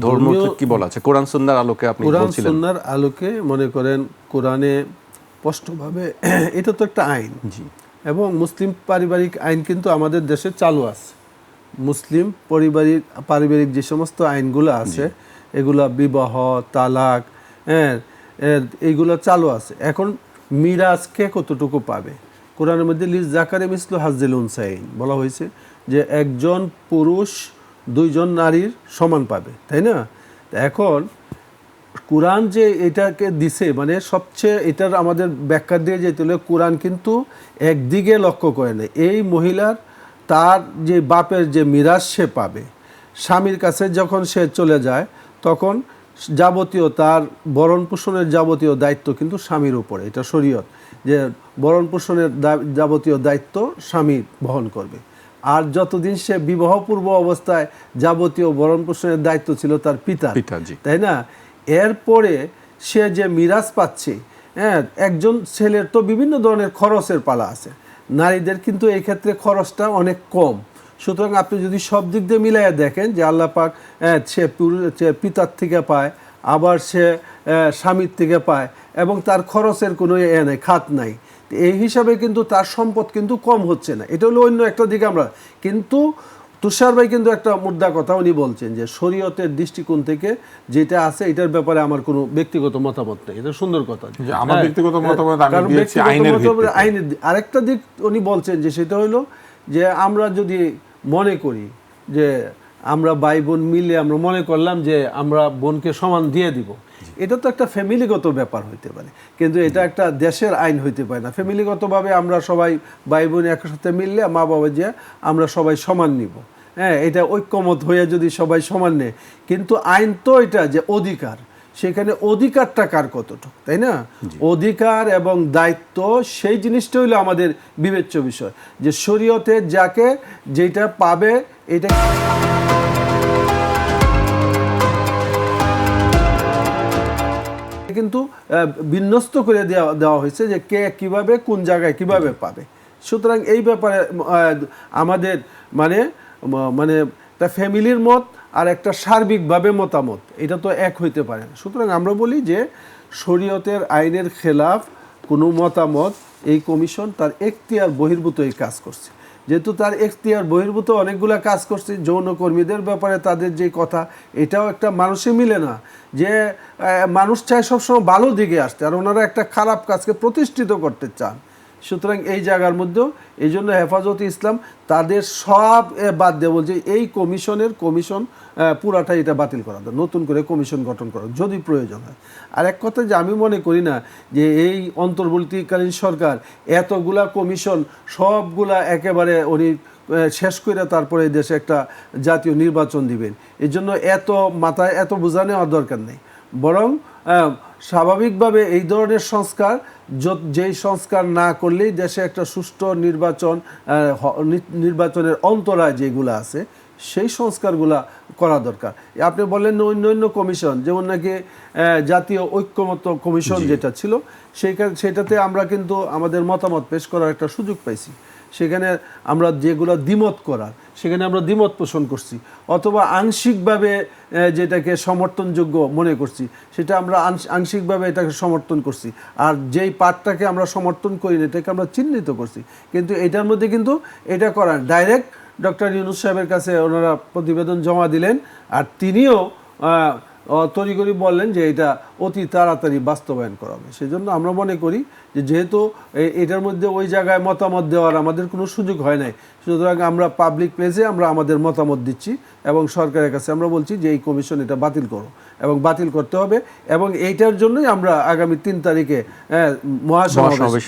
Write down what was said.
ধর্মীয় কি বলা আছে কোরআন সুন্নাহর আলোকে আপনি বলছিলেন? কোরআন সুন্নাহর আলোকে মনে করেন কোরআনে স্পষ্টভাবে এটা তো একটা আইন, জি, এবং মুসলিম পারিবারিক আইন কিন্তু আমাদের দেশে চালু আছে। মুসলিম পারিবারিক যে সমস্ত আইনগুলো আছে এগুলা বিবাহ, তালাক, হ্যাঁ, এইগুলো চালু আছে। এখন মিরাজ কে কতটুকু পাবে? কোরআনের মধ্যে লিজ জাকারে মিসলু হাজ্জিল উনসাইন বলা হয়েছে যে একজন পুরুষ দুইজন নারীর সমান পাবে, তাই না? এখন কোরআন যে এটাকে দিছে, মানে সবচেয়ে এটার আমাদের ব্যাখ্যা দিয়ে যেতে হলে কোরআন কিন্তু একদিকে লক্ষ্য করে না। এই মহিলার তার যে বাপের যে মিরাজ সে পাবে, স্বামীর কাছে যখন সে চলে যায় তখন যাবতীয় তার ভরণ পোষণের যাবতীয় দায়িত্ব কিন্তু স্বামীর উপরে। এটা শরীয়ত যে ভরণ পোষণের যাবতীয় দায়িত্ব স্বামী বহন করবে। আর যতদিন সে বিবাহপূর্ব অবস্থায় যাবতীয় ভরণ পোষণের দায়িত্ব ছিল তার পিতার, তাই না? এরপরে সে যে মিরাজ পাচ্ছে, হ্যাঁ, একজন ছেলের তো বিভিন্ন ধরনের খরচের পালা আছে, নারীদের কিন্তু এই ক্ষেত্রে খরচটা অনেক কম। সুতরাং আপনি যদি সব দিক দিয়ে মিলাইয়া দেখেন যে আল্লাহ পাক সে পিতার থেকে পায়, আবার সে স্বামীর থেকে পায়, এবং তার খরচের কোনো নেই, খাত নাই। এই হিসাবে কিন্তু তার সম্পদ কিন্তু কম হচ্ছে না। এটা হলো অন্য একটা দিকে আমরা। কিন্তু তুষার ভাই কিন্তু একটা মুদ্রা কথা উনি বলছেন যে শরীয়তের দৃষ্টিকোণ থেকে যেটা আছে এটার ব্যাপারে আমার কোনো ব্যক্তিগত মতামত নেই। এটা সুন্দর কথা। আমার ব্যক্তিগত মতামত আমি দিয়েছি আইনের ভিত্তিতে। আইনের আরেকটা দিক উনি বলছেন যে সেটা হলো যে আমরা যদি মনে করি যে আমরা ভাই বোন মিলে আমরা মনে করলাম যে আমরা বোনকে সমান দিয়ে দিব, এটা তো একটা ফ্যামিলিগত ব্যাপার হইতে পারে, কিন্তু এটা একটা দেশের আইন হইতে পারে না। ফ্যামিলিগতভাবে আমরা সবাই ভাই বোন একসাথে মিললে মা বাবা যে আমরা সবাই সমান নিব, হ্যাঁ, এটা ঐক্যমত হয়ে যদি সবাই সমান নেয়। কিন্তু আইন তো এটা যে অধিকার, সেখানে অধিকারটা কার কতটুকু, তাই না? অধিকার এবং দায়িত্ব সেই জিনিসটা হইলো আমাদের বিবেচ্য বিষয়, যে শরীয়তে যাকে যেটা পাবে এটা কিন্তু বিন্যস্ত করে দেওয়া হয়েছে যে কে কিভাবে কোন জায়গায় কিভাবে পাবে। সুতরাং এই ব্যাপারে আমাদের মানে মানে একটা ফ্যামিলির মত আর একটা সার্বিকভাবে মতামত এটা তো এক হইতে পারে না। সুতরাং আমরা বলি যে শরীয়তের আইনের খেলাফ কোনো মতামত এই কমিশন তার এখতিয়ার বহির্ভূত এই কাজ করছে। যেহেতু তার এখতিয়ার বহির্ভূত অনেকগুলো কাজ করছে, যৌনকর্মীদের ব্যাপারে তাদের যে কথা, এটাও একটা মানুষে মিলে না যে মানুষ চায় সবসময় ভালো দিকে আসতে, আর ওনারা একটা খারাপ কাজকে প্রতিষ্ঠিত করতে চান। সুতরাং এই জায়গার মধ্যেও এই জন্য হেফাজতে ইসলাম তাদের সব বাদ দিয়ে বলছে এই কমিশন পুরাটাই এটা বাতিল করা দরকার, নতুন করে কমিশন গঠন করা যদি প্রয়োজন হয়। আর এক কথা যে আমি মনে করি না যে এই অন্তর্বর্তীকালীন সরকার এতগুলা কমিশন সবগুলা একেবারে উনি শেষ করে তারপরে এই দেশে একটা জাতীয় নির্বাচন দিবেন, এর জন্য এত মাথায় এত বোঝা নেওয়ার দরকার নেই। বরং স্বাভাবিকভাবে এই ধরনের সংস্কার, যেই সংস্কার না করলেই দেশে একটা সুষ্ঠু নির্বাচনের অন্তরায় যেগুলো আছে সেই সংস্কারগুলা করা দরকার। আপনি বলেন অন্য কমিশন, যেমন নাকি জাতীয় ঐক্যমত্য কমিশন যেটা ছিল সেটাতে আমরা কিন্তু আমাদের মতামত পেশ করার একটা সুযোগ পাইছি। সেখানে আমরা যেগুলো দ্বিমত করার সেখানে আমরা দ্বিমত পোষণ করছি, অথবা আংশিকভাবে যেটাকে সমর্থনযোগ্য মনে করছি সেটা আমরা আংশিকভাবে এটাকে সমর্থন করছি, আর যেই পার্টটাকে আমরা সমর্থন করি না এটাকে আমরা চিহ্নিত করছি। কিন্তু এটার মধ্যে কিন্তু এটা করার ডাইরেক্ট ডক্টর ইউনূস সাহেবের কাছে ওনারা প্রতিবেদন জমা দিলেন, আর তিনিও তড়িঘড়ি বললেন যে এটা অতি তাড়াতাড়ি বাস্তবায়ন করা হবে। সেই জন্য আমরা মনে করি যে যেহেতু এটার মধ্যে ওই জায়গায় মতামত দেওয়ার আমাদের কোনো সুযোগ হয় নাই, সুতরাং আমরা পাবলিক প্লেসে আমরা আমাদের মতামত দিচ্ছি এবং সরকারের কাছে আমরা বলছি যে এই কমিশন এটা বাতিল করো, এবং বাতিল করতে হবে, এবং এইটার জন্যই আমরা আগামী 3 তারিখে মহাসমাবেশ